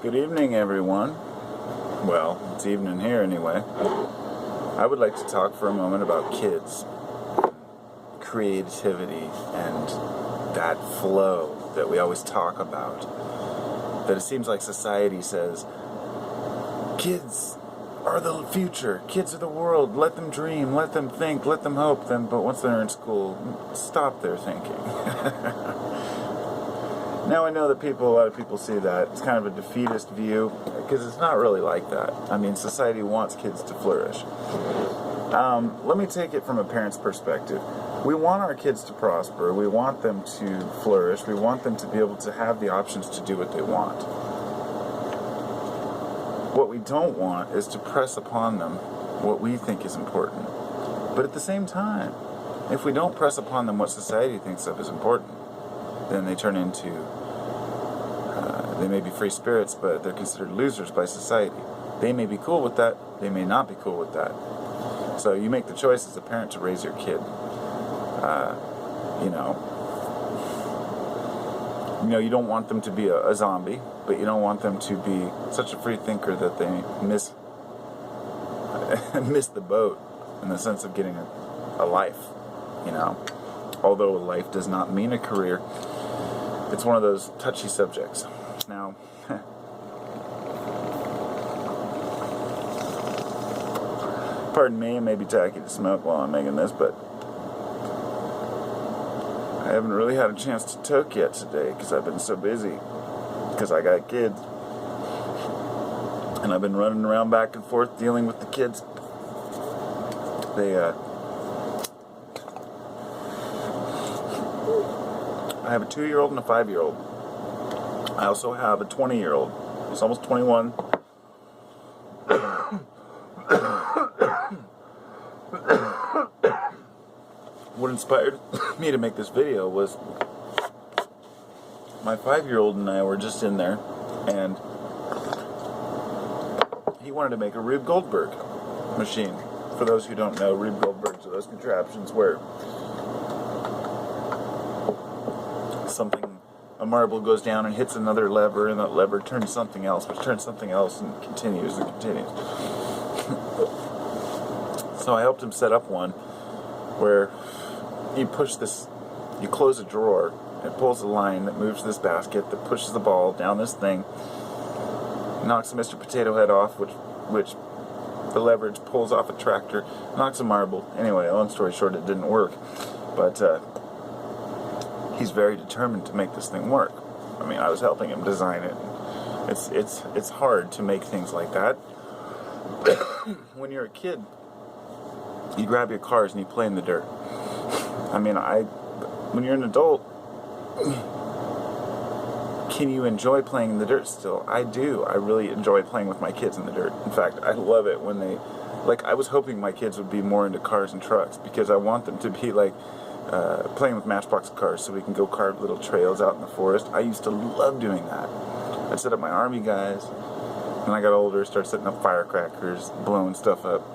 Good evening, everyone. Well, it's evening here anyway. I would like to talk for a moment about kids, creativity, and that flow that we always talk about. That it seems like society says, kids are the future, kids are the world, let them dream, let them think, let them hope, but once they're in school, stop their thinking. Now I know that a lot of people see that. It's kind of a defeatist view, because it's not really like that. I mean, society wants kids to flourish. Let me take it from a parent's perspective. We want our kids to prosper. We want them to flourish. We want them to be able to have the options to do what they want. What we don't want is to press upon them what we think is important. But at the same time, if we don't press upon them what society thinks of as important, then they turn into, they may be free spirits, but they're considered losers by society. They may be cool with that, they may not be cool with that. So you make the choice as a parent to raise your kid. You don't want them to be a zombie, but you don't want them to be such a free thinker that they miss the boat in the sense of getting a life, Although life does not mean a career, it's one of those touchy subjects. Now, pardon me, it may be tacky to smoke while I'm making this, but I haven't really had a chance to toke yet today because I've been so busy, because I got kids. And I've been running around back and forth dealing with the kids. I have a 2-year-old and a 5-year-old. I also have a 20-year-old. He's almost 21. What inspired me to make this video was my 5-year-old and I were just in there, and he wanted to make a Rube Goldberg machine. For those who don't know, Rube Goldbergs are those contraptions where a marble goes down and hits another lever, and that lever turns something else, which turns something else, and continues and continues. So I helped him set up one where you close a drawer, it pulls a line that moves this basket, that pushes the ball down this thing, knocks a Mr. Potato Head off, which the leverage pulls off a tractor, knocks a marble. Anyway, long story short, it didn't work. But he's very determined to make this thing work. I mean, I was helping him design it. It's hard to make things like that. When you're a kid, you grab your cars and you play in the dirt. I mean, when you're an adult, can you enjoy playing in the dirt still? I do. I really enjoy playing with my kids in the dirt. In fact, I love it when I was hoping my kids would be more into cars and trucks, because I want them to be playing with Matchbox cars so we can go carve little trails out in the forest. I used to love doing that. I'd set up my army guys. When I got older, started setting up firecrackers, blowing stuff up.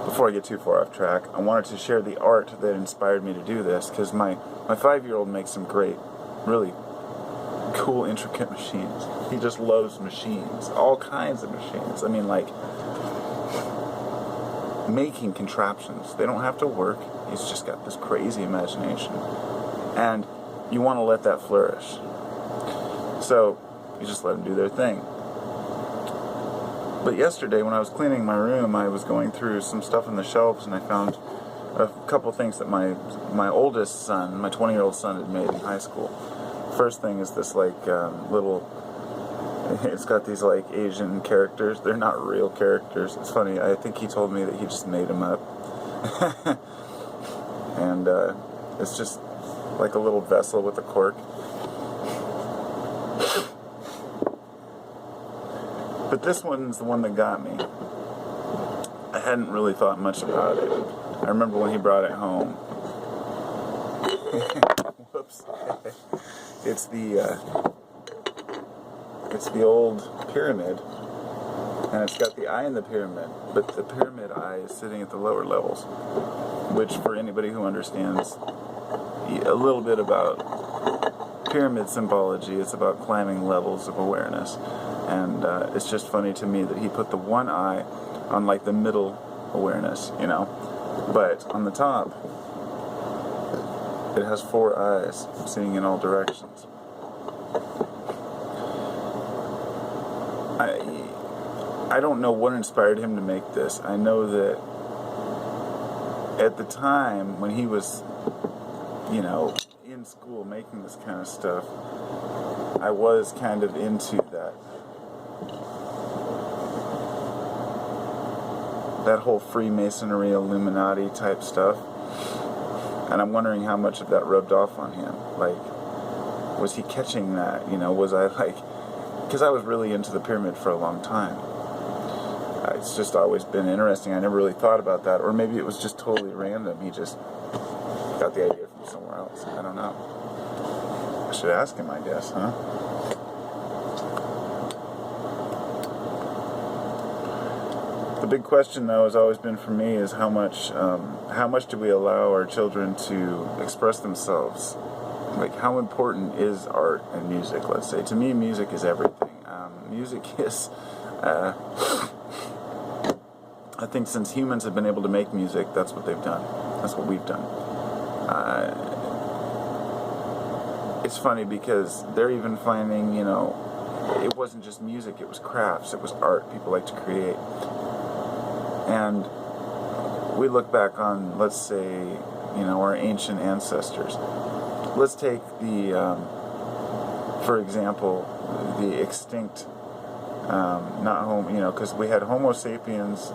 Before I get too far off track, I wanted to share the art that inspired me to do this, because my 5-year-old makes some great, really cool, intricate machines. He just loves machines, all kinds of machines. I mean, making contraptions. They don't have to work. He's just got this crazy imagination. And you want to let that flourish. So, you just let them do their thing. But yesterday, when I was cleaning my room, I was going through some stuff on the shelves, and I found a couple things that my oldest son, my 20-year-old son, had made in high school. First thing is this it's got these Asian characters. They're not real characters. It's funny. I think he told me that he just made them up. And it's just like a little vessel with a cork. But this one's the one that got me. I hadn't really thought much about it. I remember when he brought it home. Whoops. It's the old pyramid, and it's got the eye in the pyramid, but the pyramid eye is sitting at the lower levels, which, for anybody who understands a little bit about pyramid symbology. It's about climbing levels of awareness. And it's just funny to me that he put the one eye on like the middle awareness, you know. But on the top, it has 4 eyes seeing in all directions. I don't know what inspired him to make this. I know that at the time when he was, you know, in school making this kind of stuff, I was kind of into that whole Freemasonry, Illuminati type stuff. And I'm wondering how much of that rubbed off on him. Like, was he catching that? You know, was I like... Because I was really into the pyramid for a long time. It's just always been interesting. I never really thought about that. Or maybe it was just totally random. He just got the idea from somewhere else. I don't know. I should ask him, I guess, huh? The big question, though, has always been for me is how much do we allow our children to express themselves? Like, how important is art and music, let's say? To me, music is everything. Music is... I think since humans have been able to make music, that's what they've done. That's what we've done. It's funny because they're even finding, you know, it wasn't just music, it was crafts, it was art. People like to create. And we look back on, let's say, you know, our ancient ancestors. Let's take for example, the extinct, because we had Homo sapiens,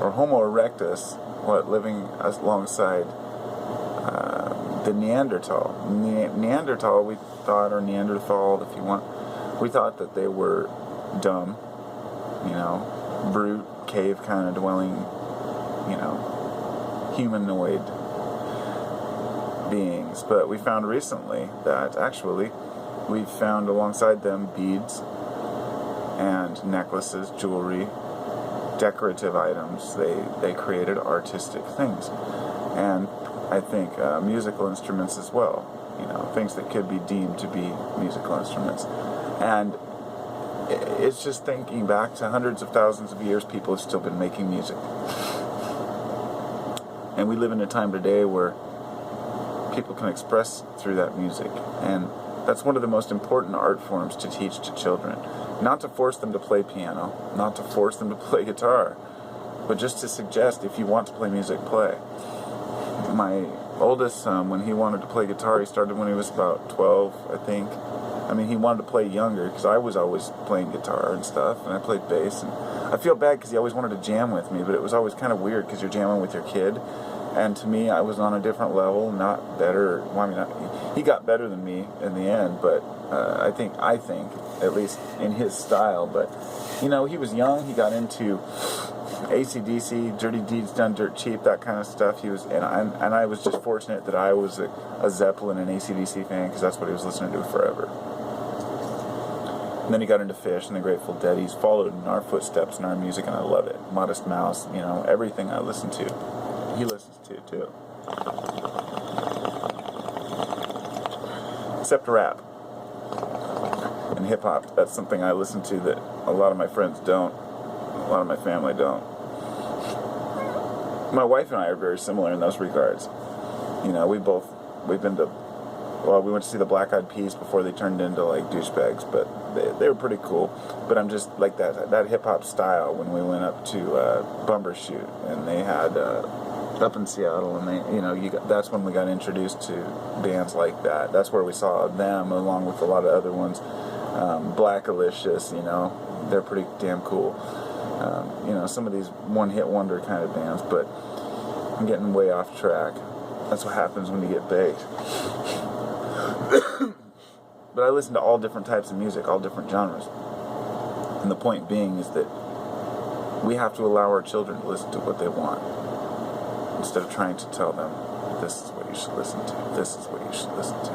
or Homo erectus, living alongside the Neanderthal. Neanderthal, we thought, or Neanderthal, if you want, we thought that they were dumb, you know, brute, cave kind of dwelling, you know, humanoid beings. But we found recently that actually we found alongside them beads and necklaces, jewelry, decorative items. They created artistic things. And I think musical instruments as well, you know, things that could be deemed to be musical instruments. And it's just thinking back to hundreds of thousands of years, people have still been making music. And we live in a time today where people can express through that music. And that's one of the most important art forms to teach to children. Not to force them to play piano, not to force them to play guitar, but just to suggest, if you want to play music, play. My oldest son, when he wanted to play guitar, he started when he was about 12, I think. I mean, he wanted to play younger, because I was always playing guitar and stuff, and I played bass. And I feel bad because he always wanted to jam with me, but it was always kind of weird because you're jamming with your kid. And to me, I was on a different level, not better. Well, I mean, he got better than me in the end, but I think, at least in his style. But, you know, he was young. He got into AC/DC, Dirty Deeds Done Dirt Cheap, that kind of stuff. And I was just fortunate that I was a Zeppelin and AC/DC fan, because that's what he was listening to forever. And then he got into Fish and the Grateful Dead. He's followed in our footsteps in our music, and I love it. Modest Mouse, you know, everything I listen to, he listens to too. Except rap and hip hop. That's something I listen to that a lot of my friends don't. A lot of my family don't. My wife and I are very similar in those regards. You know, we've been to, we went to see the Black Eyed Peas before they turned into like douchebags, but they were pretty cool. But I'm just like that hip hop style. When we went up to Bumbershoot, and they had up in Seattle, and they, you know, that's when we got introduced to bands like that. That's where we saw them, along with a lot of other ones. Blackalicious, you know, they're pretty damn cool. You know, some of these one-hit wonder kind of bands, but I'm getting way off track. That's what happens when you get baked. But I listen to all different types of music, all different genres. And the point being is that we have to allow our children to listen to what they want, instead of trying to tell them, this is what you should listen to, this is what you should listen to.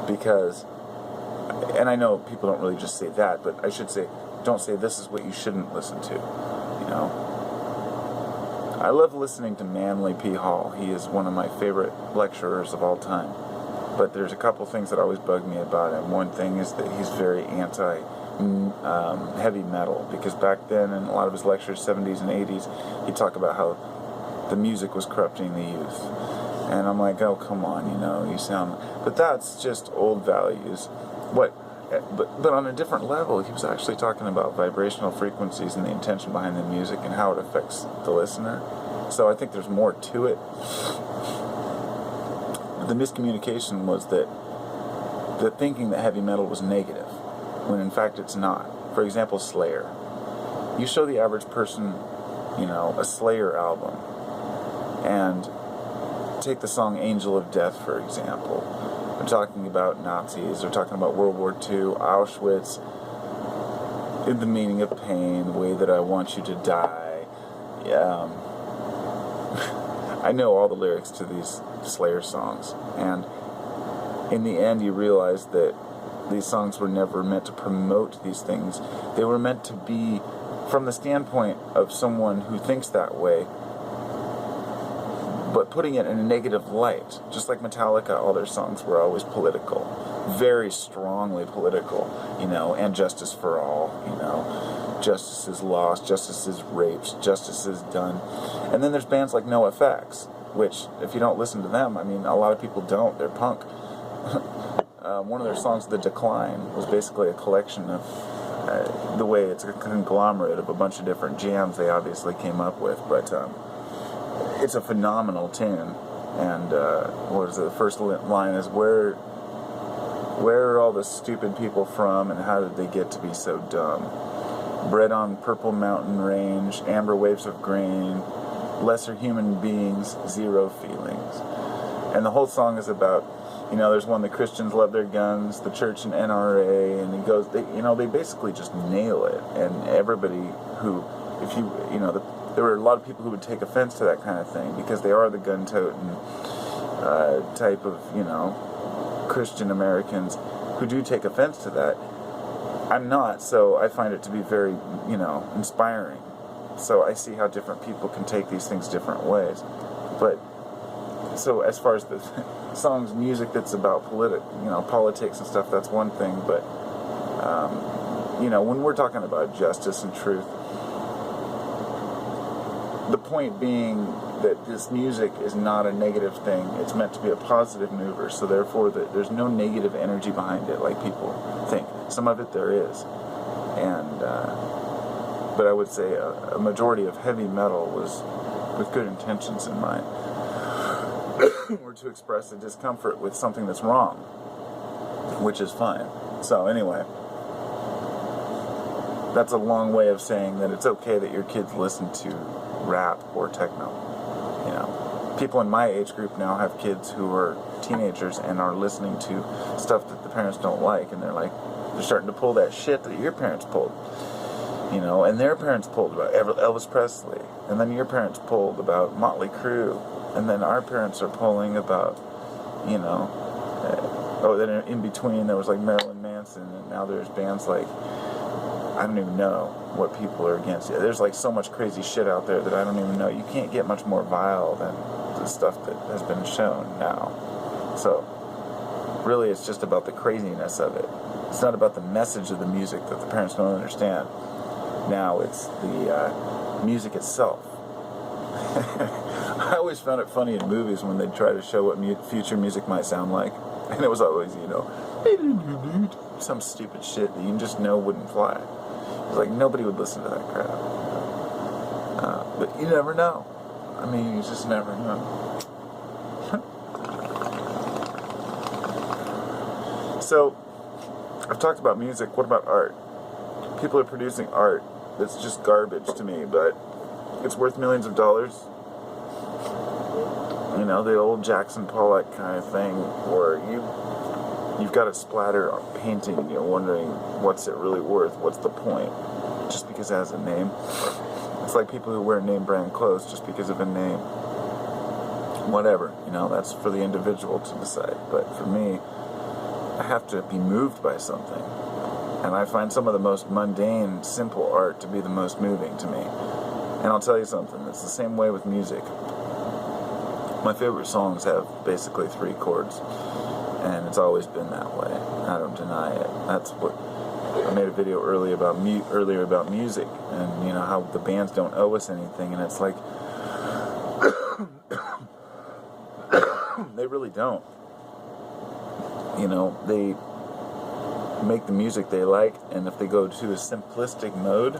Because, and I know people don't really just say that, but I should say, don't say this is what you shouldn't listen to, you know. I love listening to Manly P. Hall. He is one of my favorite lecturers of all time. But there's a couple things that always bug me about him. One thing is that he's very anti heavy metal, because back then in a lot of his lectures, 70s and 80s, he'd talk about how the music was corrupting the youth. And I'm like, oh, come on, you sound... But that's just old values. But on a different level, he was actually talking about vibrational frequencies and the intention behind the music and how it affects the listener. So I think there's more to it. The miscommunication was that the thinking that heavy metal was negative, when in fact it's not. For example, Slayer. You show the average person, a Slayer album, and take the song Angel of Death, for example. They're talking about Nazis, they're talking about World War II, Auschwitz, in the meaning of pain, the way that I want you to die. I know all the lyrics to these Slayer songs, and in the end you realize that these songs were never meant to promote these things. They were meant to be from the standpoint of someone who thinks that way, but putting it in a negative light. Just like Metallica, all their songs were always political, very strongly political, and justice for all, justice is lost, justice is raped, justice is done. And then there's bands like NoFX, which, if you don't listen to them, a lot of people don't, they're punk. One of their songs, The Decline, was basically a collection of, the way it's a conglomerate of a bunch of different jams they obviously came up with, but it's a phenomenal tune. And what is it? The first line is, where are all the stupid people from, and how did they get to be so dumb? Bred on purple mountain range, amber waves of grain, lesser human beings, zero feelings. And the whole song is about, there's one, the Christians love their guns, the church and NRA, and it goes, they basically just nail it. And everybody who, there were a lot of people who would take offense to that kind of thing, because they are the gun-toting type of, Christian Americans who do take offense to that. I'm not, so I find it to be very, inspiring. So I see how different people can take these things different ways. But, so as far as the songs, music that's about politics and stuff, that's one thing. But, when we're talking about justice and truth, the point being that this music is not a negative thing. It's meant to be a positive mover, so therefore there's no negative energy behind it like people think. Some of it there is. And but I would say a majority of heavy metal was with good intentions in mind, or to express a discomfort with something that's wrong, which is fine. So anyway, that's a long way of saying that it's okay that your kids listen to rap or techno. People in my age group now have kids who are teenagers and are listening to stuff that the parents don't like, and they're starting to pull that shit that your parents pulled, and their parents pulled about Elvis Presley, and then your parents pulled about Motley Crue, and then our parents are pulling about, then in between there was like Marilyn Manson, and now there's bands like, I don't even know what people are against. There's like so much crazy shit out there that I don't even know. You can't get much more vile than the stuff that has been shown now. So, really it's just about the craziness of it. It's not about the message of the music that the parents don't understand. Now it's the music itself. I always found it funny in movies when they try to show what future music might sound like. And it was always, some stupid shit that you just know wouldn't fly. It's like nobody would listen to that crap. But you never know. You just never know. So, I've talked about music. What about art? People are producing art that's just garbage to me, but it's worth millions of dollars. The old Jackson Pollock kind of thing, where you've got a splatter painting, wondering what's it really worth, what's the point, just because it has a name. It's like people who wear name brand clothes just because of a name. Whatever, that's for the individual to decide. But for me, I have to be moved by something. And I find some of the most mundane, simple art to be the most moving to me. And I'll tell you something, it's the same way with music. My favorite songs have basically 3 chords. and it's always been that way. I don't deny it. That's what I made a video earlier about music, and you know how the bands don't owe us anything, and it's like they really don't. You know, they make the music they like, and if they go to a simplistic mode,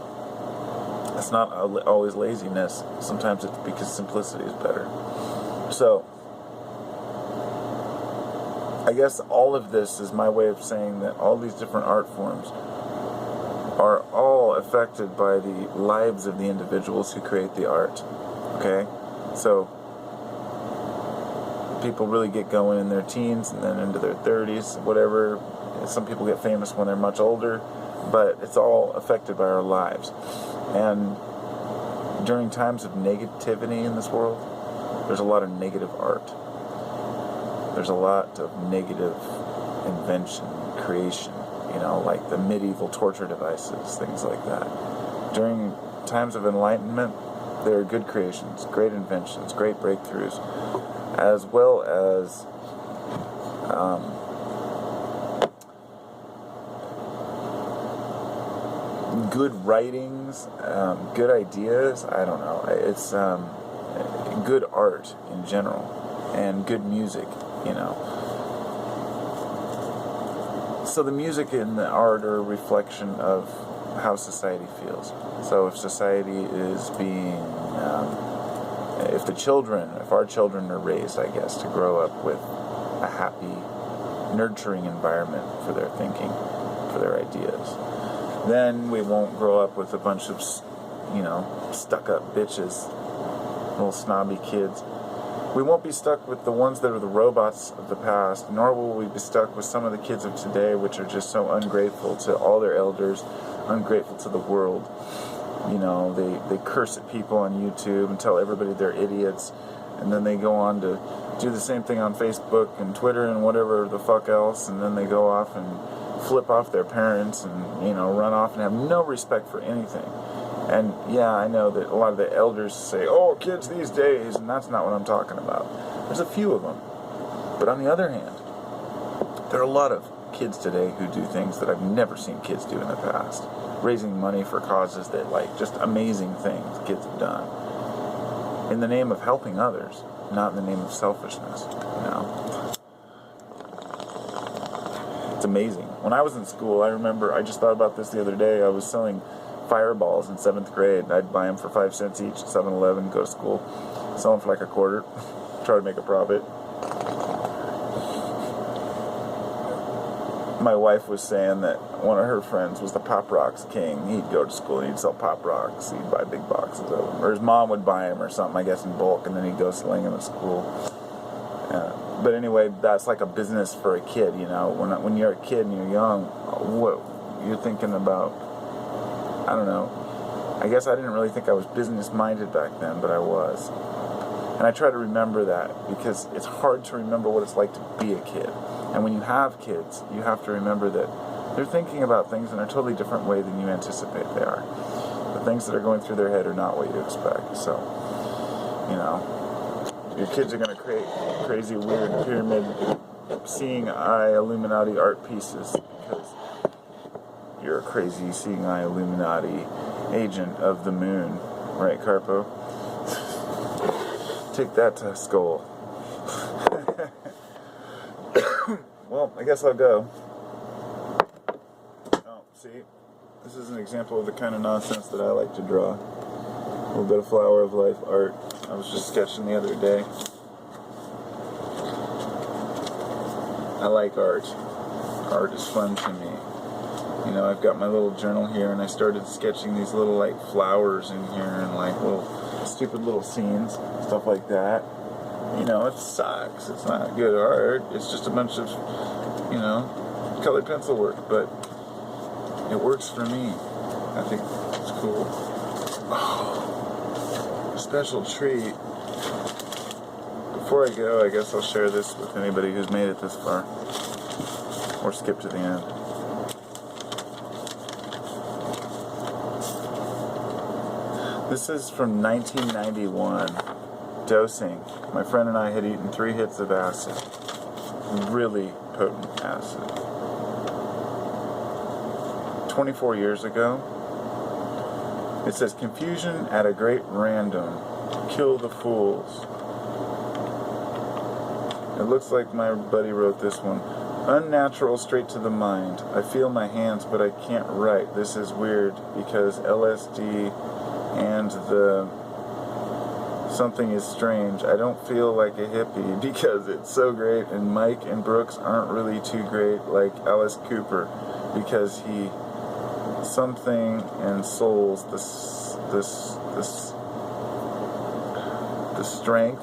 it's not always laziness. Sometimes it's because simplicity is better. So I guess all of this is my way of saying that all these different art forms are all affected by the lives of the individuals who create the art. Okay? So people really get going in their teens and then into their 30s, whatever. Some people get famous when they're much older, but it's all affected by our lives. And during times of negativity in this world, there's a lot of negative art. There's a lot of negative invention, creation, you know, like the medieval torture devices, things like that. During times of enlightenment, there are good creations, great inventions, great breakthroughs, as well as good writings, good ideas. I don't know. It's good art in general, and good music, you know. So the music and the art are a reflection of how society feels. So if society is being, if our children are raised, I guess, to grow up with a happy, nurturing environment for their thinking, for their ideas, then we won't grow up with a bunch of, you know, stuck-up bitches, little snobby kids. We won't be stuck with the ones that are the robots of the past, nor will we be stuck with some of the kids of today, which are just so ungrateful to all their elders, ungrateful to the world. You know, they curse at people on YouTube and tell everybody they're idiots, and then they go on to do the same thing on Facebook and Twitter and whatever the fuck else, and then they go off and flip off their parents and, you know, run off and have no respect for anything. And yeah, I know that a lot of the elders say, oh, kids these days, and that's not what I'm talking about. There's a few of them. But on the other hand, there are a lot of kids today who do things that I've never seen kids do in the past. Raising money for causes that, like, just amazing things kids have done. In the name of helping others, not in the name of selfishness, you know. It's amazing. When I was in school, I remember, I just thought about this the other day, I was selling fireballs in 7th grade. I'd buy them for 5 cents each at 7-Eleven, go to school, sell them for like a quarter, try to make a profit. My wife was saying that one of her friends was the Pop Rocks king. He'd go to school and he'd sell Pop Rocks. He'd buy big boxes of them. Or his mom would buy them or something, I guess, in bulk, and then he'd go selling them at school. But anyway, that's like a business for a kid, you know. When you're a kid and you're young, what you're thinking about, I don't know. I guess I didn't really think I was business-minded back then, but I was. And I try to remember that, because it's hard to remember what it's like to be a kid. And when you have kids, you have to remember that they're thinking about things in a totally different way than you anticipate they are. The things that are going through their head are not what you expect. So, you know, your kids are going to create crazy, weird pyramid, seeing eye Illuminati art pieces because you're a crazy, seeing eye Illuminati agent of the moon. Right, Carpo? Take that to Skull. Well, I guess I'll go. Oh, see? This is an example of the kind of nonsense that I like to draw. A little bit of flower of life art. I was just sketching the other day. I like art. Art is fun to me. You know, I've got my little journal here, and I started sketching these little, like, flowers in here, and, like, little stupid little scenes, stuff like that. You know, it sucks. It's not good art. It's just a bunch of, you know, colored pencil work, but it works for me. I think it's cool. Oh, special treat. Before I go, I guess I'll share this with anybody who's made it this far, or skip to the end. This is from 1991. Dosing. My friend and I had eaten 3 hits of acid. Really potent acid. 24 years ago, it says, confusion at a great random, kill the fools. It looks like my buddy wrote this one. Unnatural, straight to the mind. I feel my hands, but I can't write. This is weird because LSD and the something is strange. I don't feel like a hippie because it's so great, and Mike and Brooks aren't really too great like Alice Cooper because he something and souls the strength,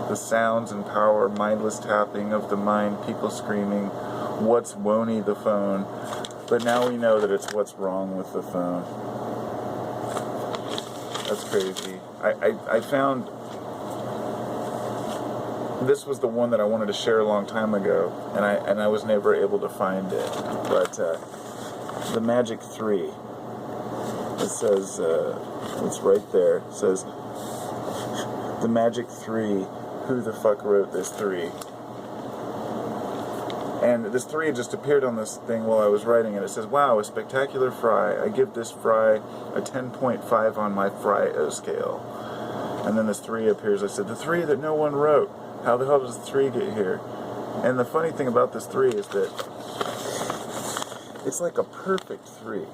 the sounds and power, mindless tapping of the mind, people screaming, what's Woney the phone? But now we know that it's what's wrong with the phone. That's crazy. I found this was the one that I wanted to share a long time ago, and I was never able to find it. But the Magic 3. It says it's right there. It says the Magic 3. Who the fuck wrote this 3? And this 3 just appeared on this thing while I was writing it. It says, wow, a spectacular fry. I give this fry a 10.5 on my Fry-O scale. And then this 3 appears. I said, the 3 that no one wrote. How the hell does the 3 get here? And the funny thing about this 3 is that it's like a perfect 3.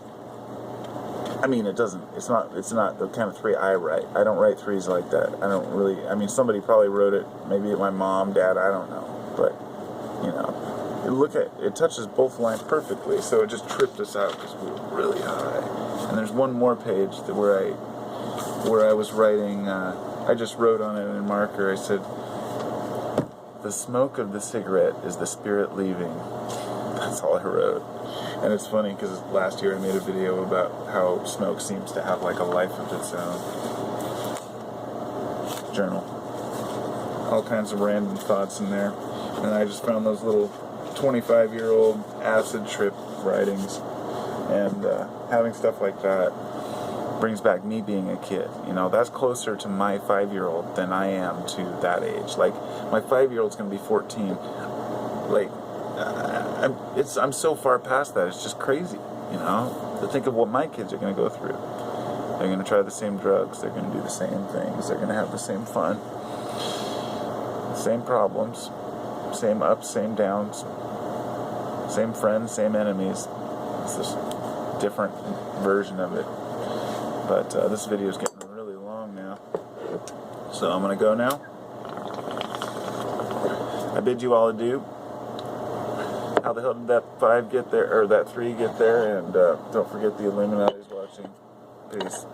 I mean, it's not the kind of 3 I write. I don't write 3s like that. I don't really, I mean, somebody probably wrote it, maybe my mom, dad, I don't know. But, you know, it touches both lines perfectly, so it just tripped us out because we were really high. And there's one more page where I was writing, I just wrote on it in marker, I said, the smoke of the cigarette is the spirit leaving. That's all I wrote. And it's funny because last year I made a video about how smoke seems to have like a life of its own. Journal. All kinds of random thoughts in there. And I just found those little 25-year-old acid trip writings. And having stuff like that brings back me being a kid. You know, that's closer to my 5-year-old than I am to that age. Like, my 5-year-old's going to be 14. Like, I'm so far past that. It's just crazy, you know, to think of what my kids are going to go through. They're going to try the same drugs. They're going to do the same things. They're going to have the same fun, same problems, same ups, same downs, same friends, same enemies. It's this different version of it. But this video is getting really long now, so I'm going to go now. I bid you all adieu. How the hell did that 5 get there, or that 3 get there? And don't forget the Illuminati's watching. Peace.